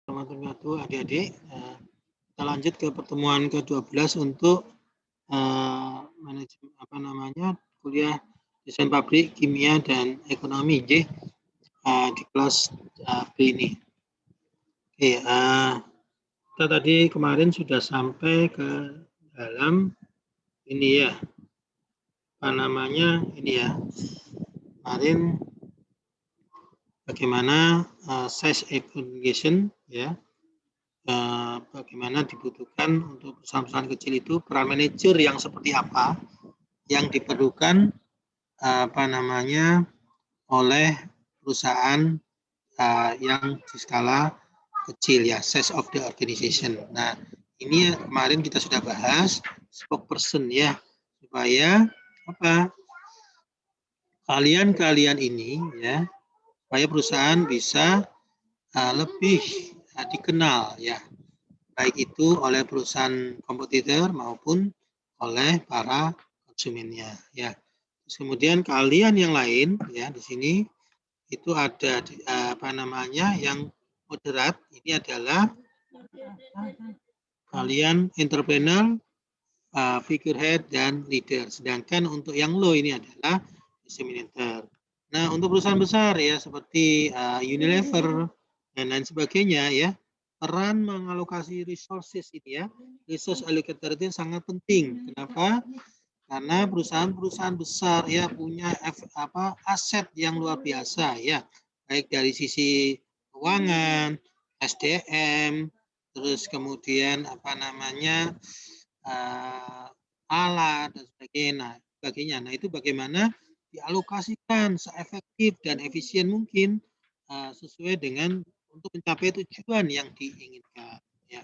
warahmatullahi wabarakatuh, adik-adik. Kita lanjut ke pertemuan ke-12 untuk manajemen kuliah desain pabrik, kimia dan ekonomi di kelas B ini. Oke, kita tadi kemarin sudah sampai ke dalam ini ya, ini ya. Kemarin bagaimana size aggregation ya. Bagaimana dibutuhkan untuk perusahaan-perusahaan kecil itu peran manajer yang seperti apa yang diperlukan oleh perusahaan yang di skala kecil ya, size of the organization. Nah, ini kemarin kita sudah bahas spokesperson ya, supaya apa? Kalian ini ya, supaya perusahaan bisa lebih dikenal ya, baik itu oleh perusahaan kompetitor maupun oleh para konsumennya ya. Terus kemudian kalian yang lain ya di sini itu ada yang moderat, ini adalah kalian entrepreneur, figurehead dan leader. Sedangkan untuk yang low ini adalah disseminator. Nah, untuk perusahaan besar ya seperti Unilever dan lain sebagainya ya, peran mengalokasi resources ini ya, resource allocator itu sangat penting. Kenapa? Karena perusahaan-perusahaan besar ya punya aset yang luar biasa ya, baik dari sisi keuangan, SDM, terus kemudian alat dan sebagainya. Nah, itu bagaimana dialokasikan seefektif dan efisien mungkin sesuai dengan untuk mencapai tujuan yang diinginkan ya.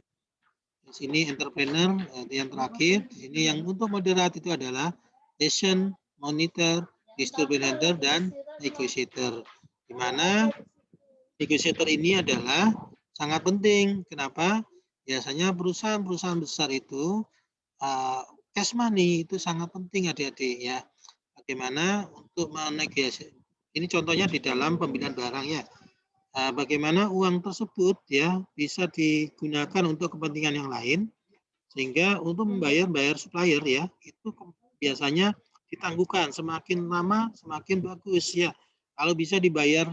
Di sini entrepreneur yang terakhir, di sini yang untuk moderat itu adalah decision, monitor, distributor dan negotiator. Di mana negotiator ini adalah sangat penting. Kenapa? Biasanya perusahaan-perusahaan besar itu cash money itu sangat penting adik-adik ya. Bagaimana untuk menegosiasi. Ini contohnya di dalam pembelian barang ya. Bagaimana uang tersebut ya bisa digunakan untuk kepentingan yang lain, sehingga untuk membayar supplier ya itu biasanya ditangguhkan, semakin lama semakin bagus ya. Kalau bisa dibayar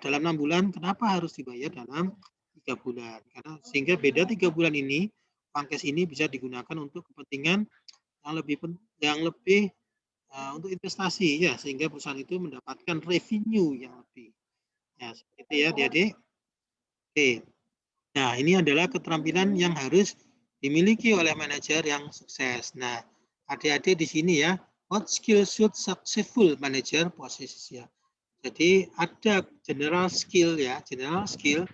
dalam 6 bulan, kenapa harus dibayar dalam 3 bulan? Karena sehingga beda 3 bulan ini uang cash ini bisa digunakan untuk kepentingan yang lebih untuk investasi ya, sehingga perusahaan itu mendapatkan revenue yang lebih. Ya, seperti itu ya, adik-adik. Oke. Nah, ini adalah keterampilan yang harus dimiliki oleh manajer yang sukses. Nah, adik-adik di sini ya, what skill should successful manager possess ya. Jadi ada general skill ya, general skill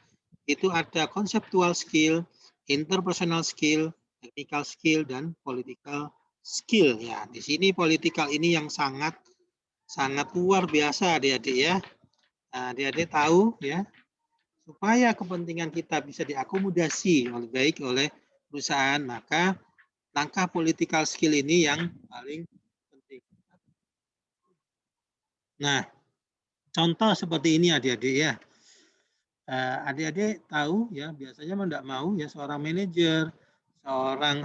itu ada conceptual skill, interpersonal skill, technical skill dan political skill ya. Di sini political ini yang sangat luar biasa adik-adik ya. Adik-adik tahu ya, supaya kepentingan kita bisa diakomodasi oleh perusahaan, maka langkah political skill ini yang paling penting. Nah, contoh seperti ini adik-adik ya. Adik-adik tahu ya, biasanya tidak mau ya seorang manajer, seorang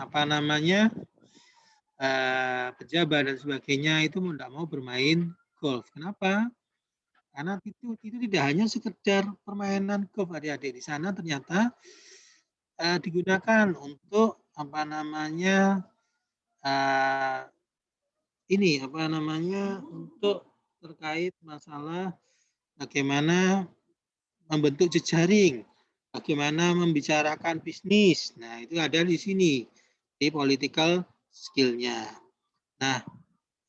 pejabat dan sebagainya itu tidak mau bermain golf. Kenapa? Karena itu tidak hanya sekedar permainan golf adik-adik. Di sana ternyata digunakan untuk untuk terkait masalah bagaimana membentuk jejaring, bagaimana membicarakan bisnis. Nah, itu ada di sini di political skill-nya. Nah,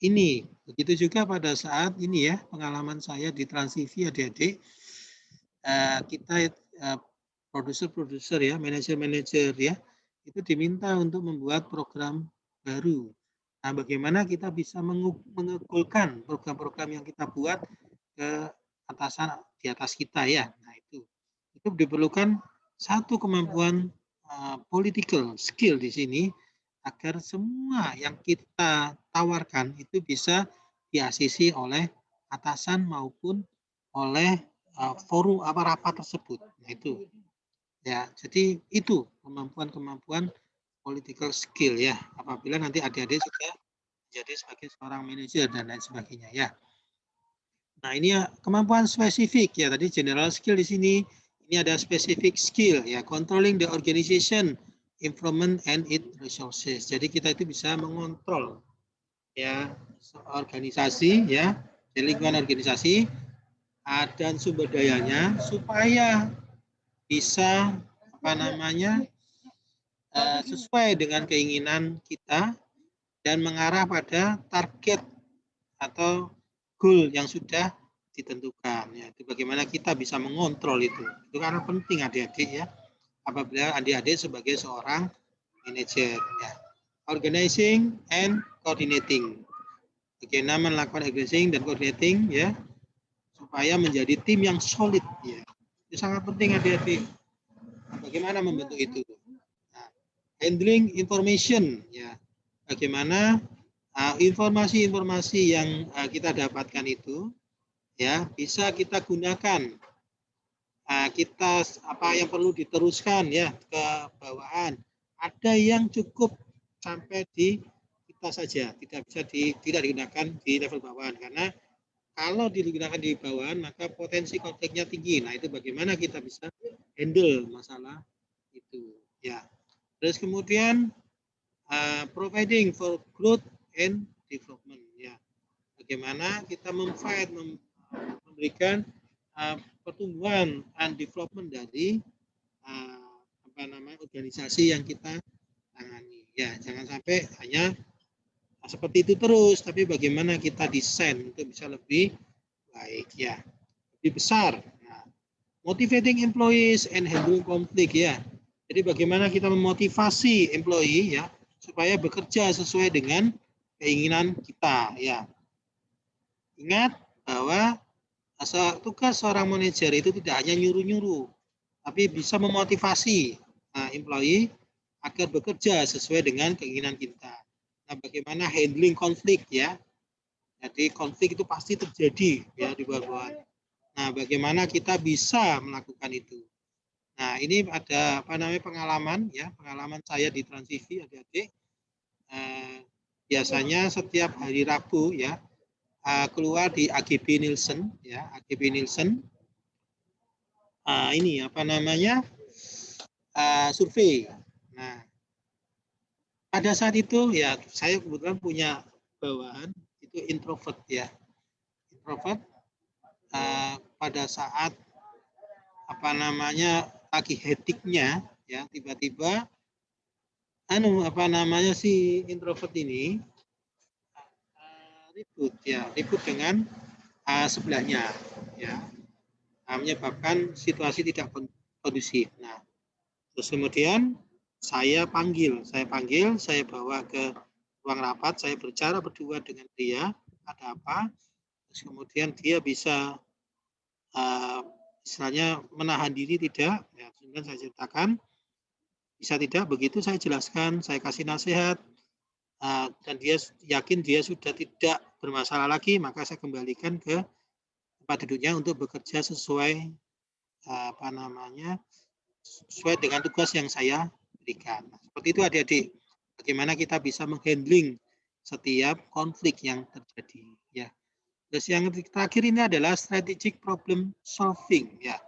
ini begitu juga pada saat ini ya, pengalaman saya di TransTV adik-adik, kita produser ya, manajer ya, itu diminta untuk membuat program baru. Nah, bagaimana kita bisa mengumpulkan program-program yang kita buat ke atasan di atas kita ya. Nah, itu diperlukan satu kemampuan political skill di sini agar semua yang kita tawarkan itu bisa diasisi oleh atasan maupun oleh forum rapat tersebut. Nah, itu Ya, jadi itu kemampuan-kemampuan political skill ya, apabila nanti adik-adik sudah jadi sebagai seorang manajer dan lain sebagainya ya. Nah, ini ya kemampuan spesifik ya, tadi general skill di sini, ini ada specific skill ya, controlling the organization, improvement and its resources. Jadi kita itu bisa mengontrol ya organisasi ya, di lingkungan organisasi dan sumber dayanya supaya bisa apa namanya sesuai dengan keinginan kita dan mengarah pada target atau goal yang sudah ditentukan. Ya, itu bagaimana kita bisa mengontrol itu. Itu karena penting adik-adik ya. Apabila adik-adik sebagai seorang manajer. Ya. Organizing and coordinating. Bagaimana melakukan organizing dan coordinating ya supaya menjadi tim yang solid ya. Itu sangat penting adik-adik. Bagaimana membentuk itu? Nah, handling information ya. Bagaimana informasi-informasi yang kita dapatkan itu ya bisa kita gunakan kita apa yang perlu diteruskan ya ke bawahan ada yang cukup sampai di kita saja tidak digunakan di level bawahan karena kalau digunakan di bawahan maka potensi konfliknya tinggi. Nah itu bagaimana kita bisa handle masalah itu ya. Terus kemudian providing for growth and development ya. Bagaimana kita memberikan pertumbuhan and development dari apa namanya organisasi yang kita tangani. Ya, jangan sampai hanya seperti itu terus, tapi bagaimana kita desain untuk bisa lebih baik ya, lebih besar. Nah, motivating employees and handling konflik ya. Jadi bagaimana kita memotivasi employee ya supaya bekerja sesuai dengan keinginan kita ya. Ingat bahwa tugas seorang manajer itu tidak hanya nyuruh-nyuruh, tapi bisa memotivasi employee agar bekerja sesuai dengan keinginan kita. Nah, bagaimana handling konflik ya? Jadi konflik itu pasti terjadi ya di bawah-bawah. Nah, bagaimana kita bisa melakukan itu? Nah, ini ada apa namanya pengalaman ya, pengalaman saya di Trans TV adik-adik. Biasanya setiap hari Rabu ya keluar di AGB Nielsen ya, AGB Nielsen. Ini apa namanya? Survei. Nah, pada saat itu ya saya kebetulan punya bawaan itu introvert ya. Introvert pada saat apa namanya lagi hektiknya ya tiba-tiba apa namanya si introvert ini ribut dengan sebelahnya ya menyebabkan situasi tidak kondusif. Nah, terus kemudian saya panggil, saya bawa ke ruang rapat, saya bicara berdua dengan dia, ada apa? Terus kemudian dia bisa istilahnya menahan diri tidak, ya, kemudian saya ceritakan, bisa tidak, begitu saya jelaskan, saya kasih nasihat, dan dia yakin dia sudah tidak bermasalah lagi, maka saya kembalikan ke tempat duduknya untuk bekerja sesuai apa namanya sesuai dengan tugas yang saya berikan. Seperti itu adik-adik, bagaimana kita bisa menghandling setiap konflik yang terjadi. Ya. Terus yang terakhir ini adalah strategic problem solving. Ya.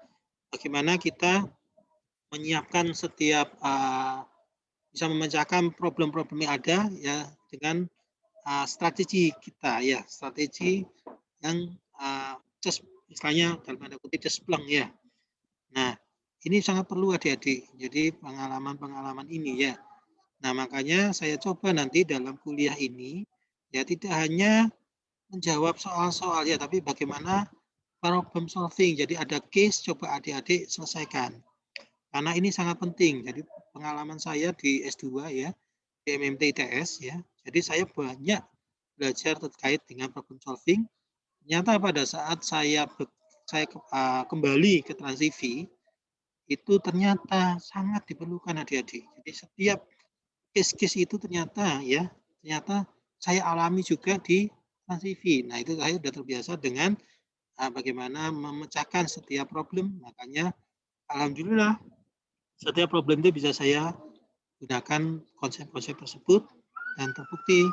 Bagaimana kita menyiapkan setiap bisa memecahkan problem-problem yang ada ya dengan strategi kita ya, strategi yang misalnya dalam tanda kutip cespleng ya. Nah, ini sangat perlu adik-adik. Jadi pengalaman-pengalaman ini ya. Nah, makanya saya coba nanti dalam kuliah ini ya tidak hanya menjawab soal-soal ya, tapi bagaimana problem solving. Jadi ada case coba adik-adik selesaikan. Karena ini sangat penting. Jadi pengalaman saya di S2 ya, di MMT ITS ya. Jadi saya banyak belajar terkait dengan problem solving. Ternyata pada saat saya kembali ke Trans TV, itu ternyata sangat diperlukan adik-adik. Jadi setiap case-case itu ternyata saya alami juga di Trans TV. Nah, itu saya sudah terbiasa dengan bagaimana memecahkan setiap problem. Makanya alhamdulillah Setiap problem itu bisa saya gunakan konsep-konsep tersebut dan terbukti.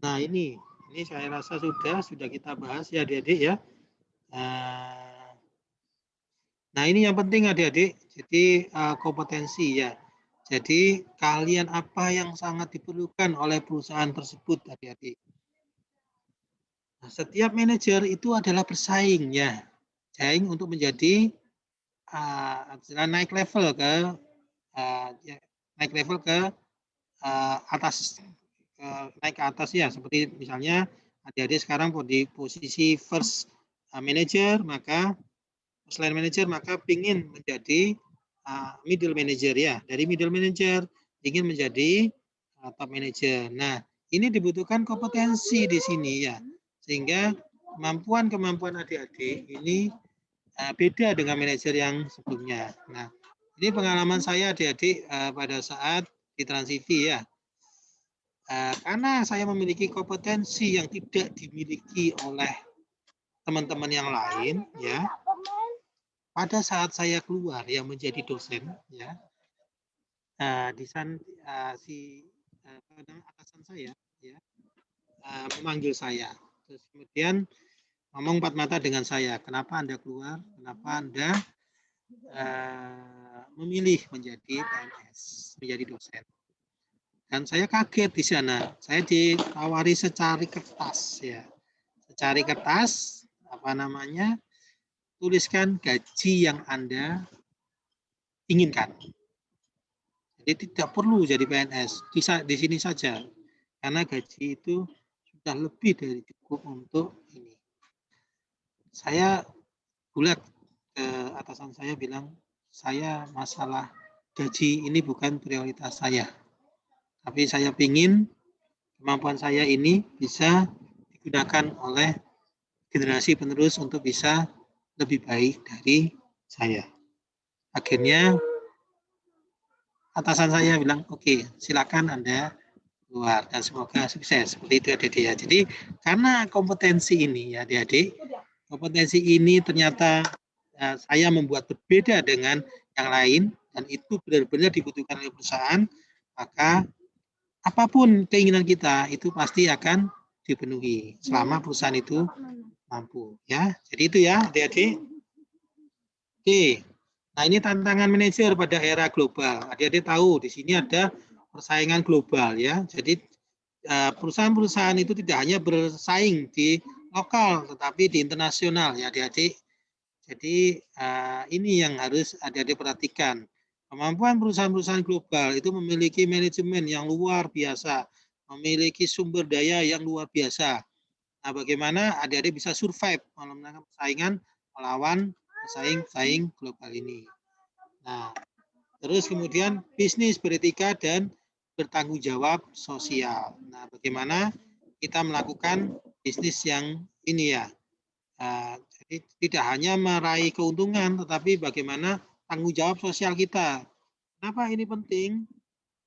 Nah ini saya rasa sudah kita bahas ya adik-adik ya. Nah ini yang penting adik-adik, jadi kompetensi ya. Jadi kalian apa yang sangat diperlukan oleh perusahaan tersebut adik-adik. Nah, setiap manajer itu adalah bersaing ya, bersaing untuk menjadi naik level ke atas, naik ke atas ya, seperti misalnya adik-adik sekarang di posisi first manager, maka selain manager maka ingin menjadi middle manager ya, dari middle manager ingin menjadi top manager. Nah, ini dibutuhkan kompetensi di sini ya, sehingga kemampuan adik-adik ini beda dengan manajer yang sebelumnya. Nah, ini pengalaman saya adik-adik pada saat di Trans TV ya. Karena saya memiliki kompetensi yang tidak dimiliki oleh teman-teman yang lain ya. Pada saat saya keluar yang menjadi dosen ya, di sana si atasan saya ya memanggil saya. Terus kemudian ngomong empat mata dengan saya, kenapa Anda keluar? Kenapa Anda memilih menjadi PNS, menjadi dosen? Dan saya kaget di sana. Saya ditawari secari kertas ya. Secari kertas apa namanya? Tuliskan gaji yang Anda inginkan. Jadi tidak perlu jadi PNS, di sini saja. Karena gaji itu sudah lebih dari cukup untuk ini. Saya bulat ke atasan saya bilang, saya masalah gaji ini bukan prioritas saya. Tapi saya ingin kemampuan saya ini bisa digunakan oleh generasi penerus untuk bisa lebih baik dari saya. Akhirnya atasan saya bilang, oke, silakan Anda keluar dan semoga sukses. Seperti itu adik-adik ya. Jadi karena kompetensi ini ya adik-adik, kompetensi ini ternyata saya membuat berbeda dengan yang lain dan itu benar-benar dibutuhkan oleh perusahaan, maka apapun keinginan kita itu pasti akan dipenuhi selama perusahaan itu mampu ya. Jadi itu ya adik-adik. Oke. Nah, ini tantangan manajer pada era global. Adik-adik tahu di sini ada persaingan global ya. Jadi perusahaan-perusahaan itu tidak hanya bersaing di lokal tetapi di internasional ya adik-adik. Jadi ini yang harus adik-adik perhatikan. Kemampuan perusahaan-perusahaan global itu memiliki manajemen yang luar biasa, memiliki sumber daya yang luar biasa. Nah, bagaimana adik-adik bisa survive memenangkan persaingan melawan pesaing-pesaing global ini. Nah, terus kemudian bisnis beretika dan bertanggung jawab sosial. Nah, bagaimana kita melakukan bisnis yang ini ya. Jadi tidak hanya meraih keuntungan, tetapi bagaimana tanggung jawab sosial kita. Kenapa ini penting?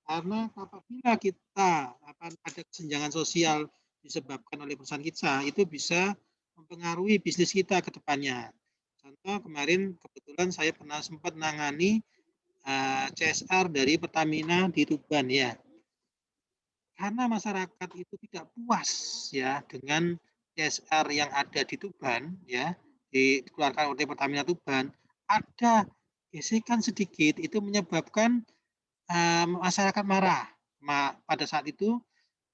Karena apabila kita ada kesenjangan sosial disebabkan oleh perusahaan kita, itu bisa mempengaruhi bisnis kita ke depannya. Contoh kemarin kebetulan saya pernah sempat menangani CSR dari Pertamina di Tuban ya. Karena masyarakat itu tidak puas ya dengan CSR yang ada di Tuban ya, dikeluarkan oleh Pertamina Tuban, ada gesekan sedikit itu menyebabkan masyarakat marah. Pada saat itu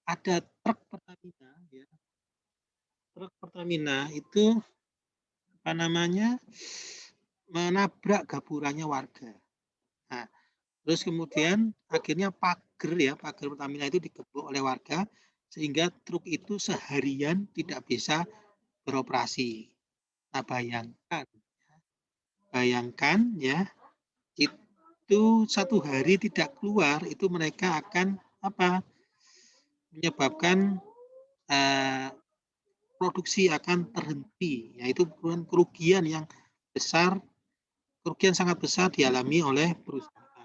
ada truk Pertamina ya. Truk Pertamina itu apa namanya? Menabrak gaburannya warga. Nah, terus kemudian akhirnya pagar Pertamina itu digebuk oleh warga sehingga truk itu seharian tidak bisa beroperasi. Nah, bayangkan ya, itu satu hari tidak keluar itu mereka akan menyebabkan produksi akan terhenti, yaitu kerugian yang besar, kerugian sangat besar dialami oleh perusahaan.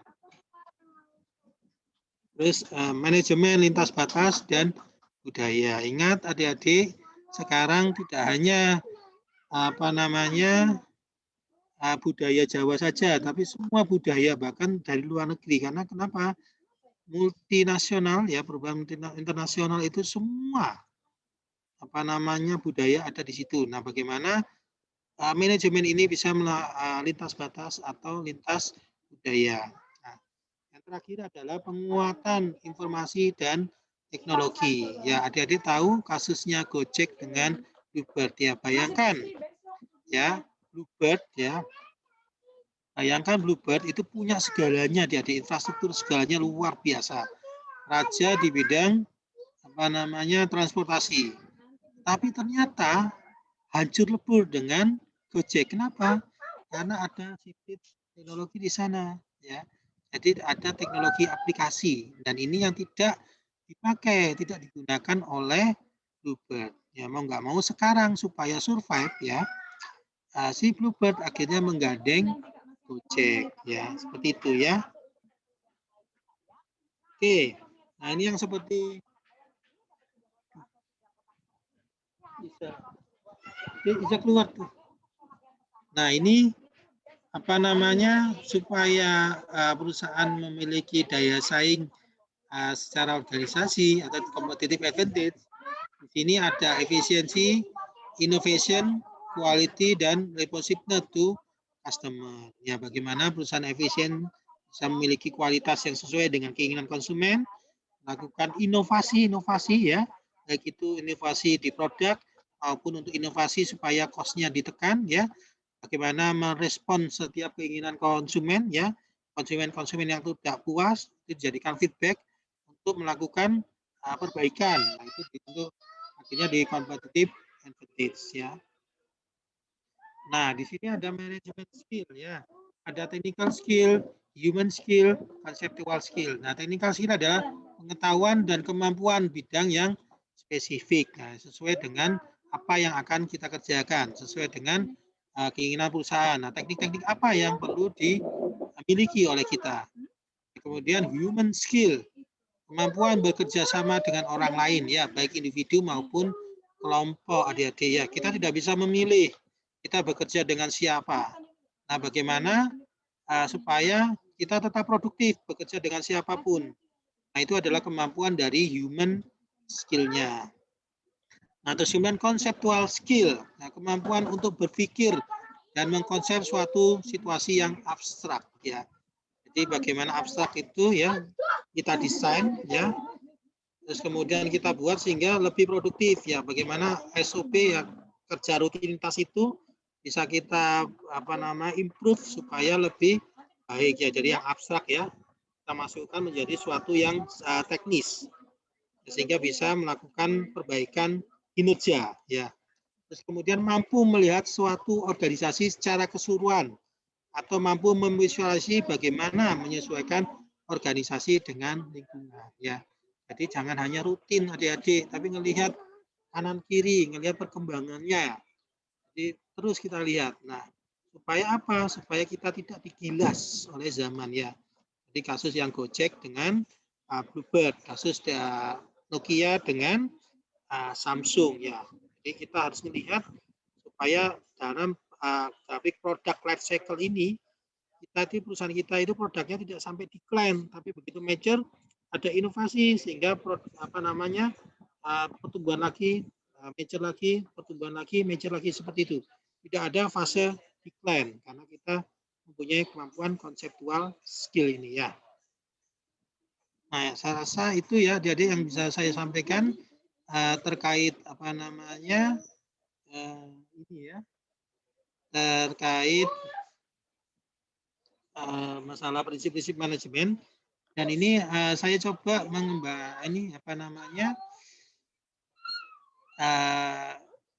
Terus manajemen lintas batas dan budaya. Ingat adik-adik, sekarang tidak hanya apa namanya budaya Jawa saja, tapi semua budaya bahkan dari luar negeri. Karena kenapa? Multinasional ya, perubahan internasional itu semua apa namanya budaya ada di situ. Nah, bagaimana manajemen ini bisa lintas batas atau lintas budaya. Nah, yang terakhir adalah penguatan informasi dan teknologi. Ya, adik-adik tahu kasusnya Gojek dengan Bluebird ya. Bayangkan ya, Bluebird ya. Bayangkan Bluebird itu punya segalanya, dia di infrastruktur segalanya luar biasa. Raja di bidang apa namanya transportasi. Tapi ternyata hancur lebur dengan Gojek. Kenapa? Karena ada sipit teknologi di sana, ya. Jadi ada teknologi aplikasi dan ini yang tidak dipakai, tidak digunakan oleh Bluebird. Ya mau nggak mau sekarang supaya survive ya, si Bluebird akhirnya menggandeng Gojek, ya seperti itu ya. Oke, nah ini yang seperti bisa keluar tuh. Nah ini apa namanya supaya perusahaan memiliki daya saing secara organisasi atau competitive advantage. Di sini ada efisiensi, innovation, quality, dan responsiveness to customer. Ya, bagaimana perusahaan efisien bisa memiliki kualitas yang sesuai dengan keinginan konsumen, lakukan inovasi-inovasi ya, baik itu inovasi di produk maupun untuk inovasi supaya cost-nya ditekan ya, bagaimana merespon setiap keinginan konsumen ya, konsumen-konsumen yang tidak puas itu dijadikan feedback untuk melakukan perbaikan. Nah, itu untuk akhirnya di competitive advantage ya. Nah, di sini ada manajemen skill ya. Ada technical skill, human skill, conceptual skill. Nah, technical skill adalah pengetahuan dan kemampuan bidang yang spesifik. Nah, sesuai dengan apa yang akan kita kerjakan, sesuai dengan keinginan perusahaan. Nah, teknik-teknik apa yang perlu dimiliki oleh kita. Kemudian human skill, kemampuan bekerja sama dengan orang lain ya, baik individu maupun kelompok adik-adik ya. Kita tidak bisa memilih kita bekerja dengan siapa. Nah, bagaimana supaya kita tetap produktif bekerja dengan siapapun. Nah, itu adalah kemampuan dari human skill-nya. Nah, terus kemudian conceptual skill, nah, kemampuan untuk berpikir dan mengkonsep suatu situasi yang abstrak ya. Jadi bagaimana abstrak itu ya kita desain ya, terus kemudian kita buat sehingga lebih produktif ya. Bagaimana SOP ya kerja rutinitas itu bisa kita improve supaya lebih baik ya. Jadi yang abstrak ya kita masukkan menjadi suatu yang teknis sehingga bisa melakukan perbaikan kinerja ya. Terus kemudian mampu melihat suatu organisasi secara keseluruhan atau mampu memvisualisasi bagaimana menyesuaikan organisasi dengan lingkungan ya. Jadi jangan hanya rutin adik-adik, tapi ngelihat kanan kiri, ngelihat perkembangannya. Jadi terus kita lihat. Nah, supaya apa? Supaya kita tidak digilas oleh zaman ya. Jadi kasus yang Gojek dengan Bluebird, kasus Nokia dengan Samsung ya. Jadi kita harus melihat supaya dalam grafik produk life cycle ini kita di perusahaan kita itu produknya tidak sampai decline, tapi begitu mature ada inovasi sehingga pertumbuhan lagi, mature lagi, pertumbuhan lagi, mature lagi seperti itu. Tidak ada fase decline karena kita mempunyai kemampuan konseptual skill ini ya. Nah, saya rasa itu ya jadi yang bisa saya sampaikan terkait ini ya terkait masalah prinsip-prinsip manajemen dan ini saya coba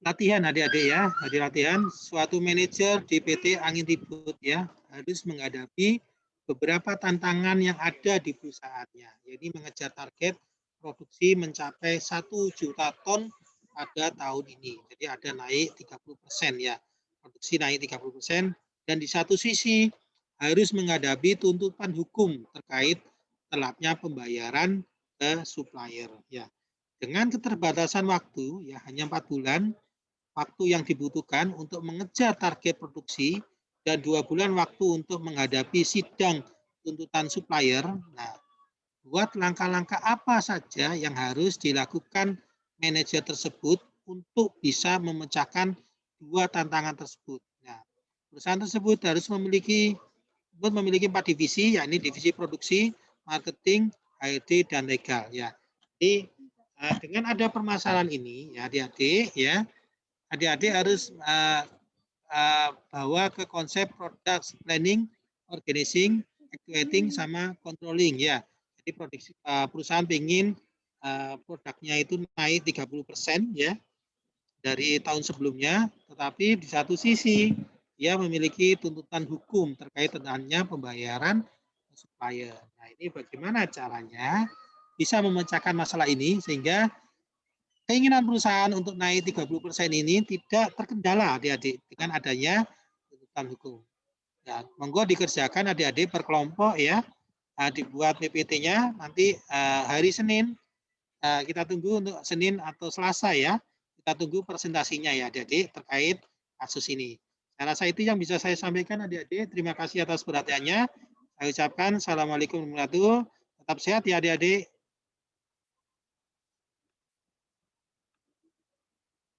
latihan adik-adik ya, latihan suatu manajer di PT Angin Ribut ya harus menghadapi beberapa tantangan yang ada di perusahaannya. Jadi mengejar target produksi mencapai 1 juta ton pada tahun ini. Jadi ada naik 30% ya, produksi naik 30% dan di satu sisi harus menghadapi tuntutan hukum terkait telatnya pembayaran ke supplier ya. Dengan keterbatasan waktu ya hanya 4 bulan, waktu yang dibutuhkan untuk mengejar target produksi dan 2 bulan waktu untuk menghadapi sidang tuntutan supplier. Nah, buat langkah-langkah apa saja yang harus dilakukan manajer tersebut untuk bisa memecahkan dua tantangan tersebut. Nah, perusahaan tersebut harus memiliki 4 divisi, yakni divisi produksi, marketing, HRD, dan legal. Ya, jadi dengan ada permasalahan ini, ya adik-adik, adik-adik harus bawa ke konsep product planning, organizing, actuating, sama controlling ya. Jadi perusahaan ingin produknya itu naik 30% ya dari tahun sebelumnya, tetapi di satu sisi dia memiliki tuntutan hukum terkait dengannya pembayaran supplier. Nah, ini bagaimana caranya bisa memecahkan masalah ini sehingga keinginan perusahaan untuk naik 30% ini tidak terkendala adik-adik dengan adanya tuntutan hukum. Ya, monggo dikerjakan adik-adik per kelompok ya. Dibuat PPT-nya nanti hari Senin, kita tunggu untuk Senin atau Selasa ya. Kita tunggu presentasinya ya adik-adik terkait kasus ini. Saya rasa itu yang bisa saya sampaikan adik-adik. Terima kasih atas perhatiannya. Saya ucapkan Assalamualaikum warahmatullahi wabarakatuh. Tetap sehat ya adik-adik.